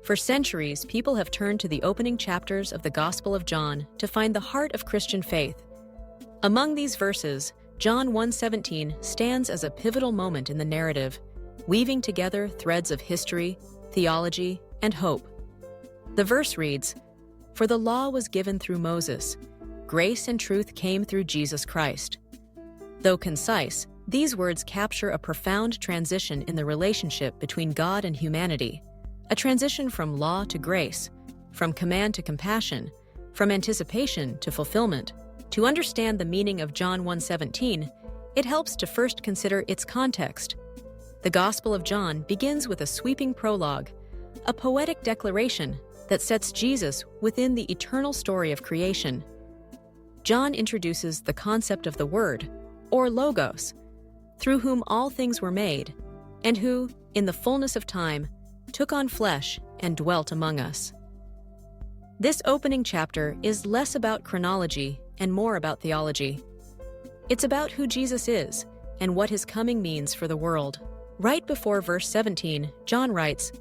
For centuries, people have turned to the opening chapters of the Gospel of John to find the heart of Christian faith. Among these verses, John 1:17 stands as a pivotal moment in the narrative, weaving together threads of history, theology, and hope. The verse reads, "For the law was given through Moses, grace and truth came through Jesus Christ." Though concise, these words capture a profound transition in the relationship between God and humanity, a transition from law to grace, from command to compassion, from anticipation to fulfillment. To understand the meaning of John 1:17, it helps to first consider its context. The Gospel of John begins with a sweeping prologue, a poetic declaration that sets Jesus within the eternal story of creation. John introduces the concept of the Word, or Logos, through whom all things were made, and who, in the fullness of time, took on flesh and dwelt among us. This opening chapter is less about chronology and more about theology. It's about who Jesus is and what his coming means for the world. Right before verse 17, John writes,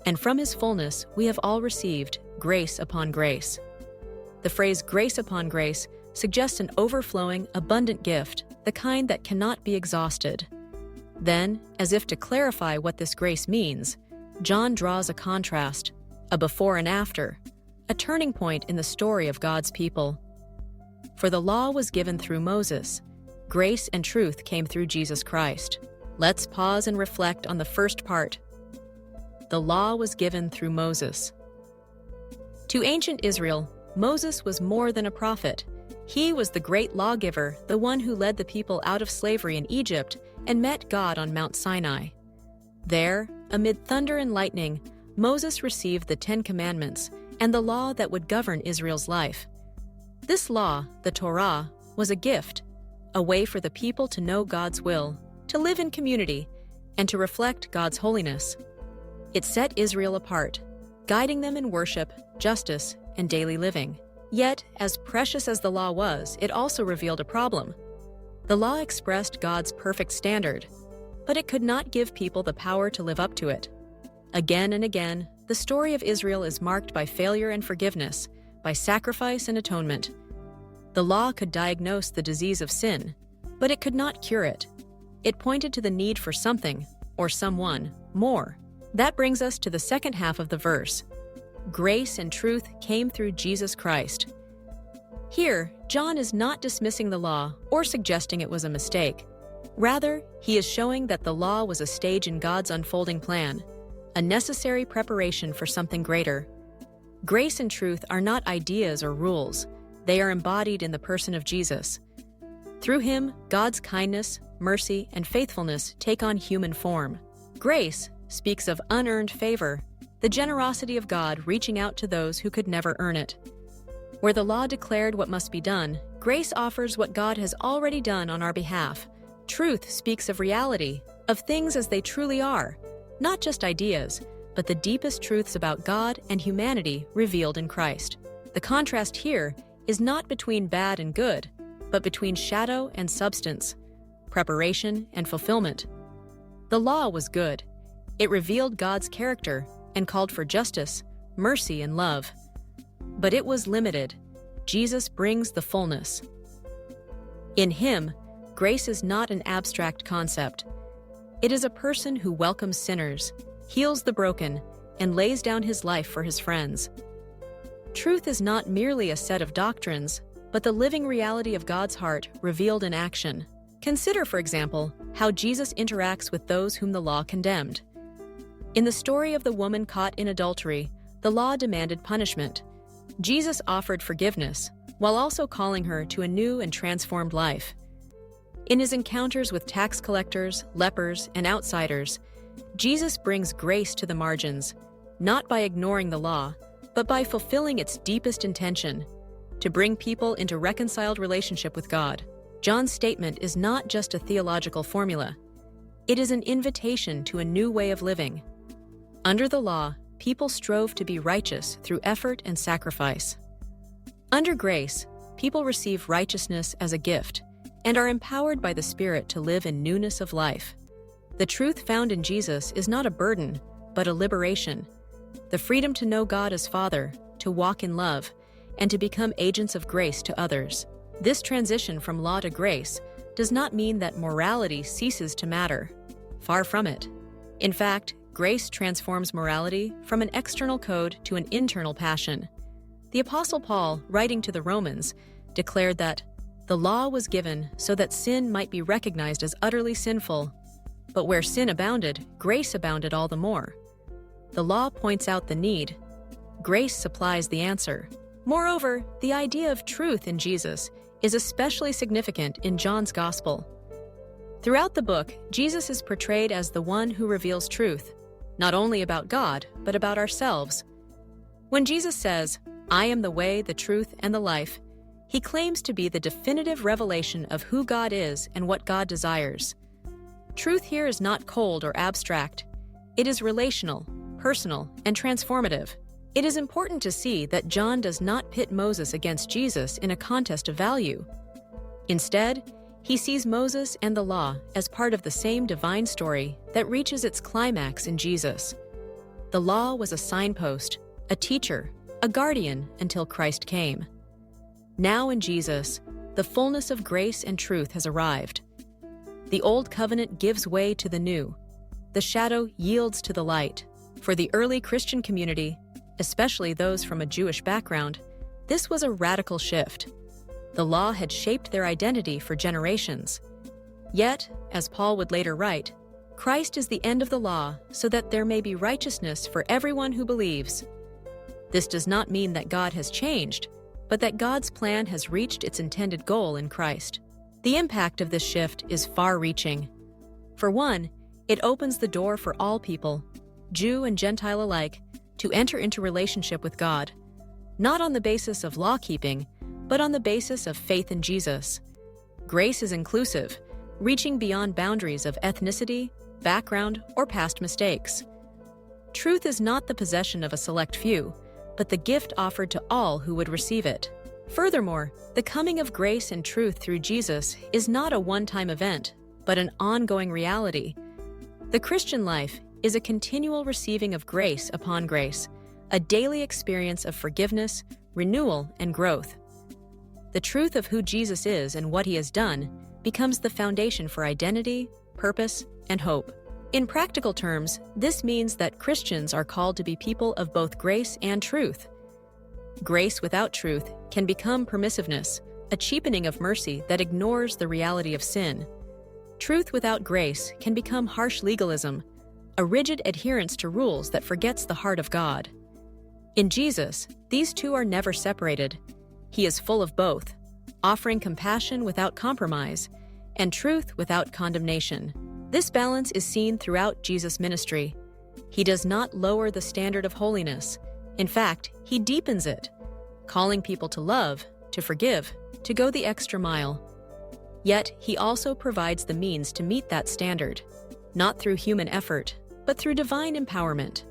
"And from his fullness we have all received grace upon grace." The phrase grace upon grace suggests an overflowing, abundant gift, the kind that cannot be exhausted. Then, as if to clarify what this grace means, John draws a contrast, a before and after, a turning point in the story of God's people. For the law was given through Moses, grace and truth came through Jesus Christ. Let's pause and reflect on the first part. The law was given through Moses. To ancient Israel, Moses was more than a prophet. He was the great lawgiver, the one who led the people out of slavery in Egypt and met God on Mount Sinai. There, amid thunder and lightning, Moses received the 10 Commandments and the law that would govern Israel's life. This law, the Torah, was a gift, a way for the people to know God's will, to live in community, and to reflect God's holiness. It set Israel apart, guiding them in worship, justice, and daily living. Yet, as precious as the law was, it also revealed a problem. The law expressed God's perfect standard, but it could not give people the power to live up to it. Again and again, the story of Israel is marked by failure and forgiveness, by sacrifice and atonement. The law could diagnose the disease of sin, but it could not cure it. It pointed to the need for something, or someone, more. That brings us to the second half of the verse. Grace and truth came through Jesus Christ. Here, John is not dismissing the law or suggesting it was a mistake. Rather, he is showing that the law was a stage in God's unfolding plan, a necessary preparation for something greater. Grace and truth are not ideas or rules. They are embodied in the person of Jesus. Through him, God's kindness, mercy, and faithfulness take on human form. Grace speaks of unearned favor, the generosity of God reaching out to those who could never earn it. Where the law declared what must be done, grace offers what God has already done on our behalf. Truth speaks of reality, of things as they truly are, not just ideas, but the deepest truths about God and humanity revealed in Christ. The contrast here is not between bad and good, but between shadow and substance, preparation and fulfillment. The law was good. It revealed God's character and called for justice, mercy, and love. But it was limited. Jesus brings the fullness. In him, grace is not an abstract concept. It is a person who welcomes sinners, heals the broken, and lays down his life for his friends. Truth is not merely a set of doctrines, but the living reality of God's heart revealed in action. Consider, for example, how Jesus interacts with those whom the law condemned. In the story of the woman caught in adultery, the law demanded punishment. Jesus offered forgiveness, while also calling her to a new and transformed life. In his encounters with tax collectors, lepers, and outsiders, Jesus brings grace to the margins, not by ignoring the law, but by fulfilling its deepest intention, to bring people into reconciled relationship with God. John's statement is not just a theological formula. It is an invitation to a new way of living. Under the law, people strove to be righteous through effort and sacrifice. Under grace, people receive righteousness as a gift and are empowered by the Spirit to live in newness of life. The truth found in Jesus is not a burden, but a liberation. the freedom to know God as Father, to walk in love, and to become agents of grace to others. This transition from law to grace does not mean that morality ceases to matter. Far from it. In fact, grace transforms morality from an external code to an internal passion. The Apostle Paul, writing to the Romans, declared that the law was given so that sin might be recognized as utterly sinful, but where sin abounded, grace abounded all the more. The law points out the need. Grace supplies the answer. Moreover, the idea of truth in Jesus is especially significant in John's Gospel. Throughout the book, Jesus is portrayed as the one who reveals truth, not only about God, but about ourselves. When Jesus says, "I am the way, the truth, and the life," he claims to be the definitive revelation of who God is and what God desires. Truth here is not cold or abstract. It is relational, personal, and transformative. It is important to see that John does not pit Moses against Jesus in a contest of value. Instead, he sees Moses and the law as part of the same divine story that reaches its climax in Jesus. The law was a signpost, a teacher, a guardian until Christ came. Now in Jesus, the fullness of grace and truth has arrived. The old covenant gives way to the new. The shadow yields to the light. For the early Christian community, especially those from a Jewish background, this was a radical shift. The law had shaped their identity for generations. Yet, as Paul would later write, Christ is the end of the law so that there may be righteousness for everyone who believes. This does not mean that God has changed, but that God's plan has reached its intended goal in Christ. The impact of this shift is far-reaching. For one, it opens the door for all people, Jew and Gentile alike, to enter into relationship with God, not on the basis of law-keeping, but on the basis of faith in Jesus. Grace is inclusive, reaching beyond boundaries of ethnicity, background, or past mistakes. Truth is not the possession of a select few, but the gift offered to all who would receive it. Furthermore, the coming of grace and truth through Jesus is not a one-time event, but an ongoing reality. The Christian life is a continual receiving of grace upon grace, a daily experience of forgiveness, renewal, and growth. The truth of who Jesus is and what he has done becomes the foundation for identity, purpose, and hope. In practical terms, this means that Christians are called to be people of both grace and truth. Grace without truth can become permissiveness, a cheapening of mercy that ignores the reality of sin. Truth without grace can become harsh legalism, a rigid adherence to rules that forgets the heart of God. In Jesus, these two are never separated. He is full of both, offering compassion without compromise and truth without condemnation. This balance is seen throughout Jesus' ministry. He does not lower the standard of holiness. In fact, he deepens it, calling people to love, to forgive, to go the extra mile. Yet, he also provides the means to meet that standard, not through human effort, but through divine empowerment.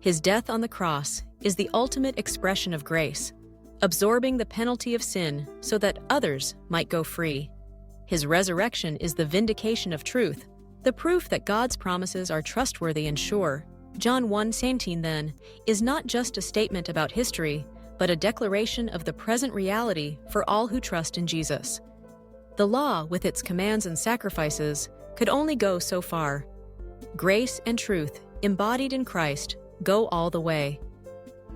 His death on the cross is the ultimate expression of grace, absorbing the penalty of sin so that others might go free. His resurrection is the vindication of truth, the proof that God's promises are trustworthy and sure. John 1:17, then, is not just a statement about history, but a declaration of the present reality for all who trust in Jesus. The law, with its commands and sacrifices, could only go so far. Grace and truth, embodied in Christ, go all the way.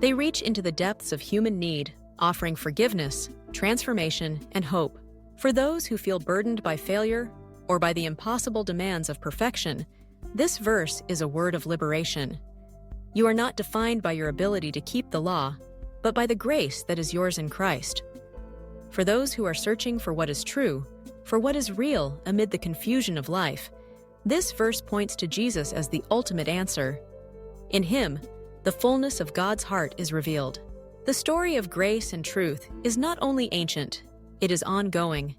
They reach into the depths of human need, offering forgiveness, transformation, and hope. For those who feel burdened by failure or by the impossible demands of perfection, this verse is a word of liberation. You are not defined by your ability to keep the law, but by the grace that is yours in Christ. For those who are searching for what is true, for what is real amid the confusion of life, this verse points to Jesus as the ultimate answer. In him, the fullness of God's heart is revealed. The story of grace and truth is not only ancient, it is ongoing.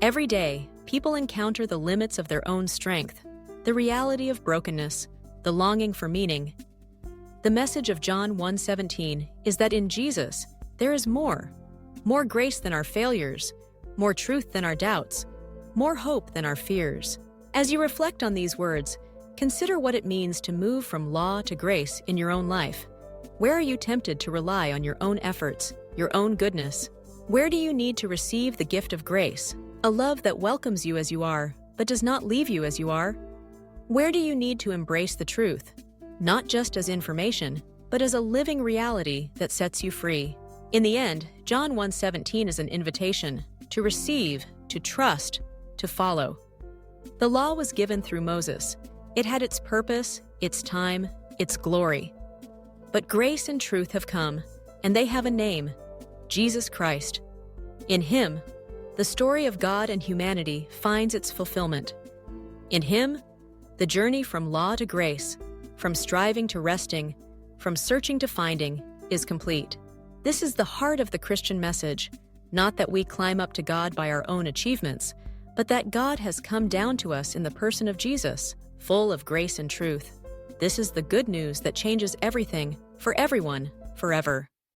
Every day, people encounter the limits of their own strength, the reality of brokenness, the longing for meaning. The message of John 1:17 is that in Jesus, there is more grace than our failures, more truth than our doubts, more hope than our fears. As you reflect on these words, Consider what it means to move from law to grace in your own life. Where are you tempted to rely on your own efforts, your own goodness? Where do you need to receive the gift of grace, a love that welcomes you as you are, but does not leave you as you are? Where do you need to embrace the truth, not just as information, but as a living reality that sets you free? In the end, John 1:17 is an invitation to receive, to trust, to follow. The law was given through Moses. It had its purpose, its time, its glory. But grace and truth have come, and they have a name: Jesus Christ. In Him, the story of God and humanity finds its fulfillment. In Him, the journey from law to grace, from striving to resting, from searching to finding, is complete. This is the heart of the Christian message, not that we climb up to God by our own achievements, but that God has come down to us in the person of Jesus, full of grace and truth. This is the good news that changes everything, for everyone, forever.